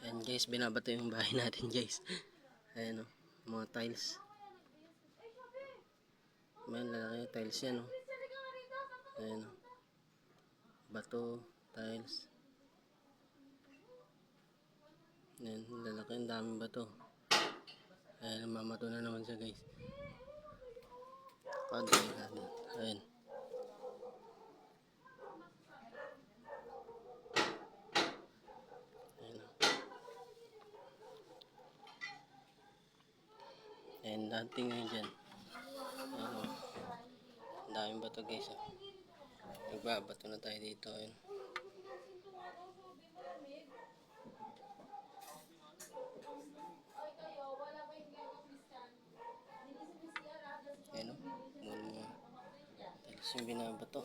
Ayan guys, binabato yung bahay natin guys. Ayan o, mga tiles. May lalaki tiles yan o. Ayan o. Bato, tiles. Ayan, lalaki, ang daming bato. Ayan, mamato na naman siya guys. Ayan. Ayan, dating ngayon dyan. Ayan o. Ang daming bato guys o. Nagbabato na tayo dito. Ayan. Ayan o. Muna mga tiles yung binabato.